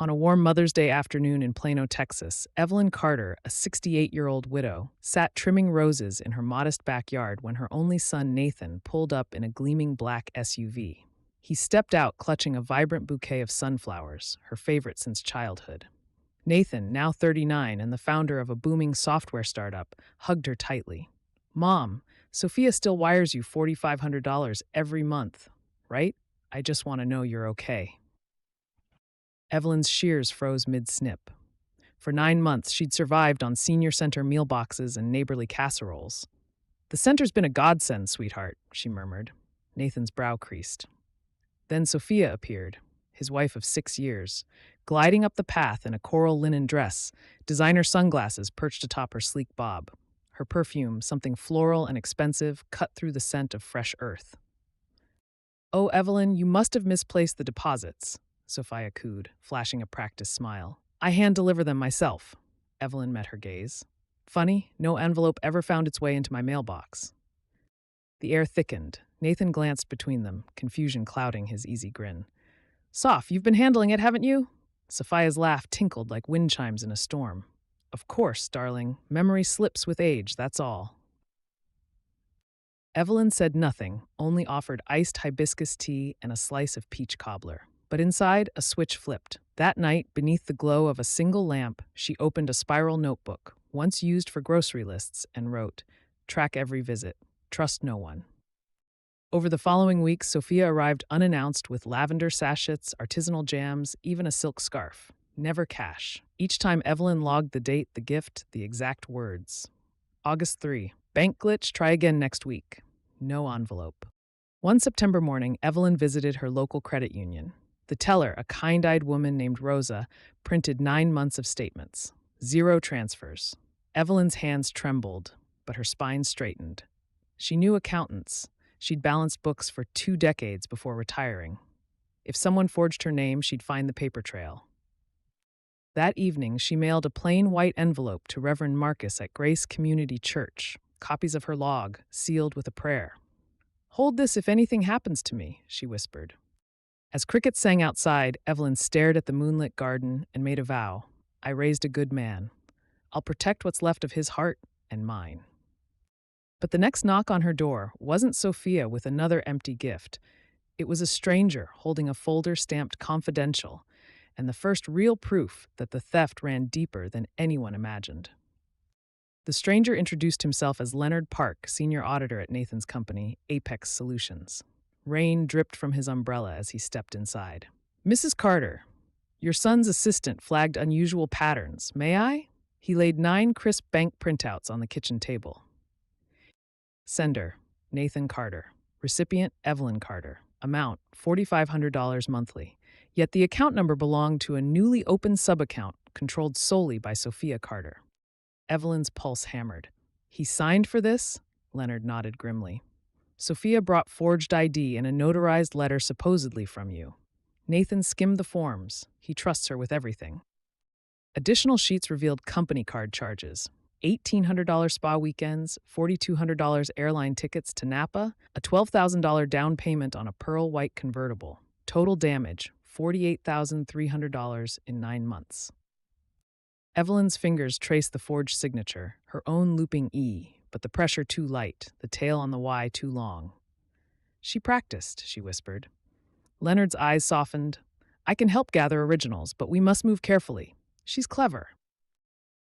On a warm Mother's Day afternoon in Plano, Texas, Evelyn Carter, a 68-year-old widow, sat trimming roses in her modest backyard when her only son Nathan pulled up in a gleaming black SUV. He stepped out clutching a vibrant bouquet of sunflowers, her favorite since childhood. Nathan, now 39 and the founder of a booming software startup, hugged her tightly. "Mom, Sophia still wires you $4,500 every month, right? I just want to know you're okay." Evelyn's shears froze mid-snip. For 9 months, she'd survived on senior center meal boxes and neighborly casseroles. "The center's been a godsend, sweetheart," she murmured. Nathan's brow creased. Then Sophia appeared, his wife of 6 years, gliding up the path in a coral linen dress, designer sunglasses perched atop her sleek bob. Her perfume, something floral and expensive, cut through the scent of fresh earth. "Oh, Evelyn, you must have misplaced the deposits," Sophia cooed, flashing a practiced smile. "I hand-deliver them myself." Evelyn met her gaze. "Funny, no envelope ever found its way into my mailbox." The air thickened. Nathan glanced between them, confusion clouding his easy grin. "Soph, you've been handling it, haven't you?" Sophia's laugh tinkled like wind chimes in a storm. "Of course, darling. Memory slips with age, that's all." Evelyn said nothing, only offered iced hibiscus tea and a slice of peach cobbler. But inside, a switch flipped. That night, beneath the glow of a single lamp, she opened a spiral notebook, once used for grocery lists, and wrote, "Track every visit. Trust no one." Over the following weeks, Sophia arrived unannounced with lavender sachets, artisanal jams, even a silk scarf. Never cash. Each time Evelyn logged the date, the gift, the exact words. August 3. Bank glitch, try again next week. No envelope. One September morning, Evelyn visited her local credit union. The teller, a kind-eyed woman named Rosa, printed 9 months of statements. 0 transfers. Evelyn's hands trembled, but her spine straightened. She knew accountants. She'd balanced books for 2 decades before retiring. If someone forged her name, she'd find the paper trail. That evening, she mailed a plain white envelope to Reverend Marcus at Grace Community Church, copies of her log, sealed with a prayer. "Hold this if anything happens to me," she whispered. As crickets sang outside, Evelyn stared at the moonlit garden and made a vow. "I raised a good man. I'll protect what's left of his heart and mine." But the next knock on her door wasn't Sophia with another empty gift. It was a stranger holding a folder stamped confidential, and the first real proof that the theft ran deeper than anyone imagined. The stranger introduced himself as Leonard Park, senior auditor at Nathan's company, Apex Solutions. Rain dripped from his umbrella as he stepped inside. "Mrs. Carter, your son's assistant flagged unusual patterns. May I?" He laid 9 crisp bank printouts on the kitchen table. Sender, Nathan Carter. Recipient, Evelyn Carter. Amount, $4,500 monthly. Yet the account number belonged to a newly opened subaccount controlled solely by Sophia Carter. Evelyn's pulse hammered. "He signed for this?" Leonard nodded grimly. "Sophia brought forged ID and a notarized letter supposedly from you. Nathan skimmed the forms. He trusts her with everything." Additional sheets revealed company card charges. $1,800 spa weekends, $4,200 airline tickets to Napa, a $12,000 down payment on a pearl white convertible. Total damage, $48,300 in 9 months. Evelyn's fingers traced the forged signature, her own looping E, but the pressure too light, the tail on the Y too long. "She practiced," she whispered. Leonard's eyes softened. "I can help gather originals, but we must move carefully. She's clever."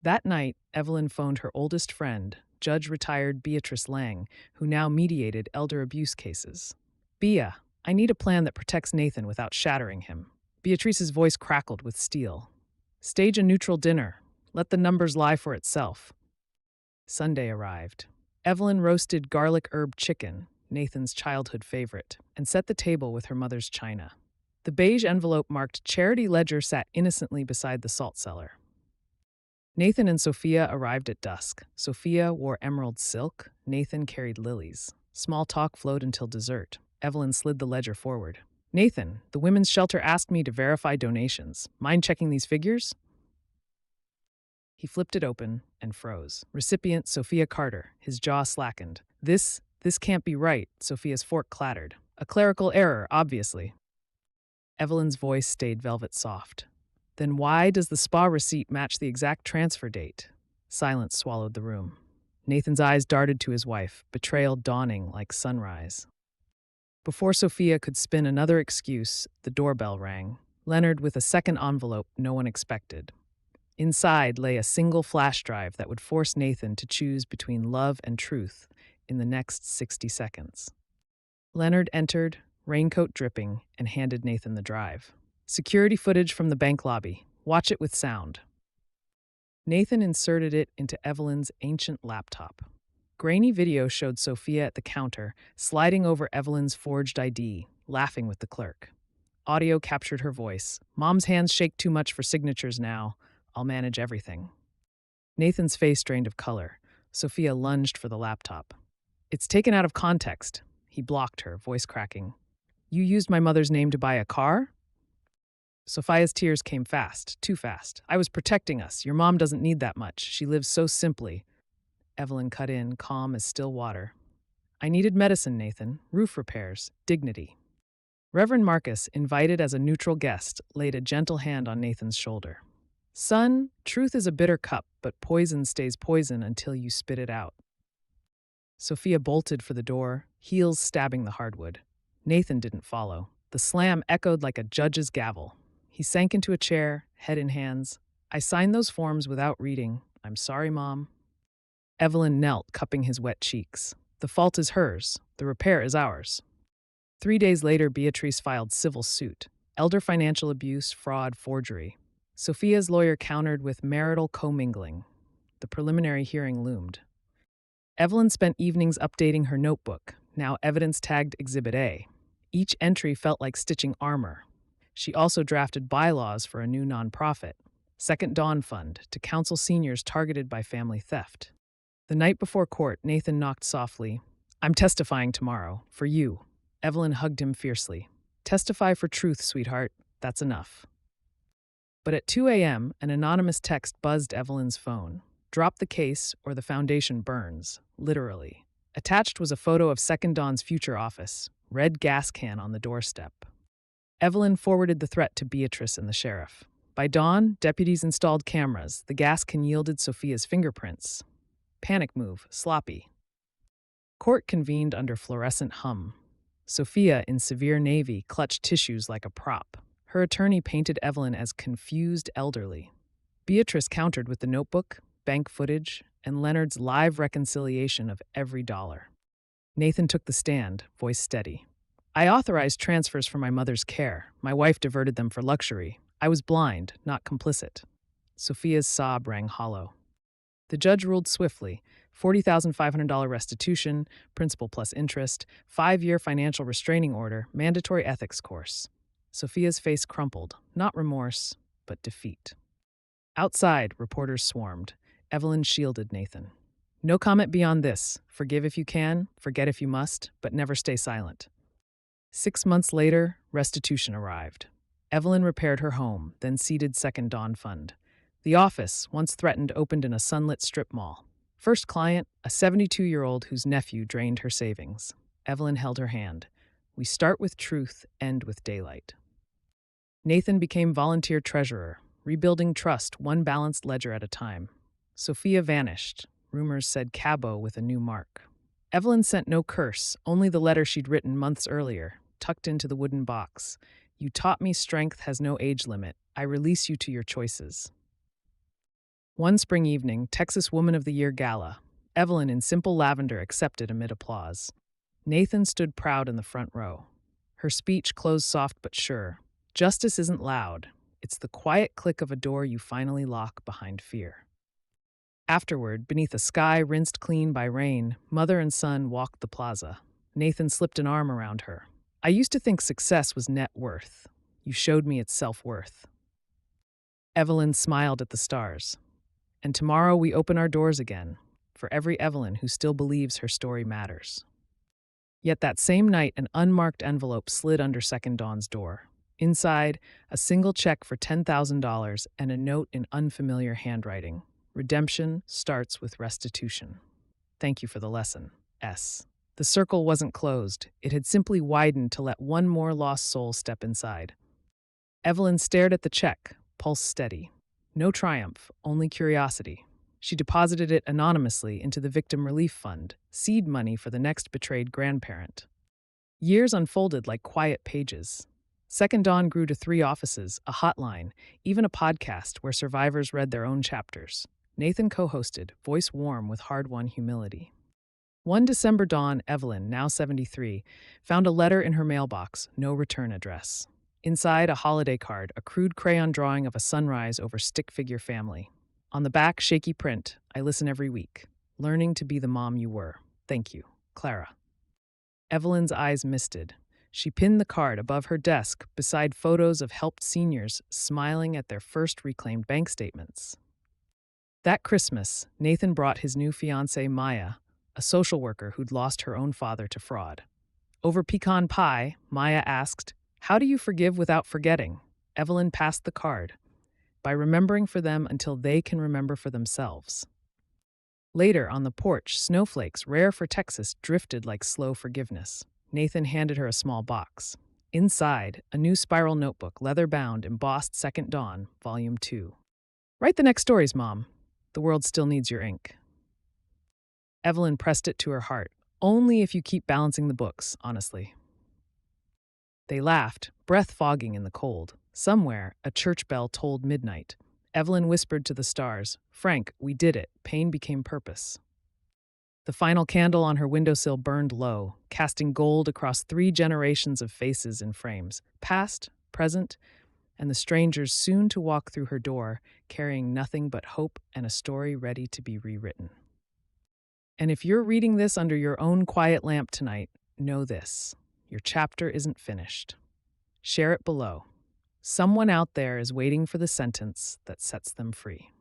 That night, Evelyn phoned her oldest friend, Judge-retired Beatrice Lang, who now mediated elder abuse cases. "Bea, I need a plan that protects Nathan without shattering him." Beatrice's voice crackled with steel. "Stage a neutral dinner. Let the numbers lie for itself." Sunday arrived. Evelyn roasted garlic herb chicken, Nathan's childhood favorite, and set the table with her mother's china. The beige envelope marked Charity Ledger sat innocently beside the salt cellar. Nathan and Sophia arrived at dusk. Sophia wore emerald silk. Nathan carried lilies. Small talk flowed until dessert. Evelyn slid the ledger forward. "Nathan, the women's shelter asked me to verify donations. Mind checking these figures?" He flipped it open and froze. Recipient, Sophia Carter. His jaw slackened. This can't be right," Sophia's fork clattered. "A clerical error, obviously." Evelyn's voice stayed velvet soft. Then why does the spa receipt match the exact transfer date? Silence swallowed the room. Nathan's eyes darted to his wife, betrayal dawning like sunrise. Before Sophia could spin another excuse, the doorbell rang. Leonard with a second envelope no one expected. Inside lay a single flash drive that would force Nathan to choose between love and truth in the next 60 seconds. Leonard entered, raincoat dripping, and handed Nathan the drive. Security footage from the bank lobby. Watch it with sound. Nathan inserted it into Evelyn's ancient laptop. Grainy video showed Sophia at the counter, sliding over Evelyn's forged ID, laughing with the clerk. Audio captured her voice. Mom's hands shake too much for signatures now. I'll manage everything. Nathan's face drained of color. Sophia lunged for the laptop. It's taken out of context. He blocked her, voice cracking. You used my mother's name to buy a car? Sophia's tears came fast, too fast. I was protecting us. Your mom doesn't need that much. She lives so simply. Evelyn cut in, calm as still water. I needed medicine, Nathan. Roof repairs. Dignity. Reverend Marcus, invited as a neutral guest, laid a gentle hand on Nathan's shoulder. Son, truth is a bitter cup, but poison stays poison until you spit it out. Sophia bolted for the door, heels stabbing the hardwood. Nathan didn't follow. The slam echoed like a judge's gavel. He sank into a chair, head in hands. I signed those forms without reading. I'm sorry, Mom. Evelyn knelt, cupping his wet cheeks. The fault is hers. The repair is ours. 3 days later, Beatrice filed civil suit. Elder financial abuse, fraud, forgery. Sophia's lawyer countered with marital commingling. The preliminary hearing loomed. Evelyn spent evenings updating her notebook, now evidence-tagged Exhibit A. Each entry felt like stitching armor. She also drafted bylaws for a new nonprofit, Second Dawn Fund, to counsel seniors targeted by family theft. The night before court, Nathan knocked softly. I'm testifying tomorrow, for you. Evelyn hugged him fiercely. Testify for truth, sweetheart. That's enough. But at 2 a.m., an anonymous text buzzed Evelyn's phone. Drop the case or the foundation burns, literally. Attached was a photo of Second Dawn's future office, red gas can on the doorstep. Evelyn forwarded the threat to Beatrice and the sheriff. By dawn, deputies installed cameras. The gas can yielded Sophia's fingerprints. Panic move, sloppy. Court convened under fluorescent hum. Sophia, in severe navy, clutched tissues like a prop. Her attorney painted Evelyn as confused elderly. Beatrice countered with the notebook, bank footage, and Leonard's live reconciliation of every dollar. Nathan took the stand, voice steady. I authorized transfers for my mother's care. My wife diverted them for luxury. I was blind, not complicit. Sophia's sob rang hollow. The judge ruled swiftly. $40,500 restitution, principal plus interest, 5-year financial restraining order, mandatory ethics course. Sophia's face crumpled, not remorse, but defeat. Outside, reporters swarmed. Evelyn shielded Nathan. No comment beyond this. Forgive if you can, forget if you must, but never stay silent. 6 months later, restitution arrived. Evelyn repaired her home, then seeded Second Dawn Fund. The office, once threatened, opened in a sunlit strip mall. First client, a 72-year-old whose nephew drained her savings. Evelyn held her hand. We start with truth, end with daylight. Nathan became volunteer treasurer, rebuilding trust one balanced ledger at a time. Sophia vanished. Rumors said Cabo with a new mark. Evelyn sent no curse, only the letter she'd written months earlier, tucked into the wooden box. You taught me strength has no age limit. I release you to your choices. One spring evening, Texas Woman of the Year Gala. Evelyn in simple lavender accepted amid applause. Nathan stood proud in the front row. Her speech closed soft but sure. Justice isn't loud. It's the quiet click of a door you finally lock behind fear. Afterward, beneath a sky rinsed clean by rain, mother and son walked the plaza. Nathan slipped an arm around her. I used to think success was net worth. You showed me its self-worth. Evelyn smiled at the stars. And tomorrow we open our doors again, for every Evelyn who still believes her story matters. Yet that same night, an unmarked envelope slid under Second Dawn's door. Inside, a single check for $10,000 and a note in unfamiliar handwriting. Redemption starts with restitution. Thank you for the lesson, S. The circle wasn't closed. It had simply widened to let one more lost soul step inside. Evelyn stared at the check, pulse steady. No triumph, only curiosity. She deposited it anonymously into the Victim Relief Fund, seed money for the next betrayed grandparent. Years unfolded like quiet pages. Second Dawn grew to 3 offices, a hotline, even a podcast where survivors read their own chapters. Nathan co-hosted, voice warm with hard-won humility. One December dawn, Evelyn, now 73, found a letter in her mailbox, no return address. Inside, a holiday card, a crude crayon drawing of a sunrise over stick figure family. On the back, shaky print, I listen every week. Learning to be the mom you were. Thank you, Clara. Evelyn's eyes misted. She pinned the card above her desk beside photos of helped seniors smiling at their first reclaimed bank statements. That Christmas, Nathan brought his new fiancée, Maya, a social worker who'd lost her own father to fraud. Over pecan pie, Maya asked, "How do you forgive without forgetting?" Evelyn passed the card, "By remembering for them until they can remember for themselves." Later, on the porch, snowflakes, rare for Texas, drifted like slow forgiveness. Nathan handed her a small box. Inside, a new spiral notebook, leather-bound, embossed Second Dawn, Volume 2. "Write the next stories, Mom. The world still needs your ink." Evelyn pressed it to her heart. "Only if you keep balancing the books, honestly." They laughed, breath fogging in the cold. Somewhere, a church bell tolled midnight. Evelyn whispered to the stars, "Frank, we did it. Pain became purpose." The final candle on her windowsill burned low, casting gold across 3 generations of faces in frames, past, present, and the strangers soon to walk through her door, carrying nothing but hope and a story ready to be rewritten. And if you're reading this under your own quiet lamp tonight, know this: your chapter isn't finished. Share it below. Someone out there is waiting for the sentence that sets them free.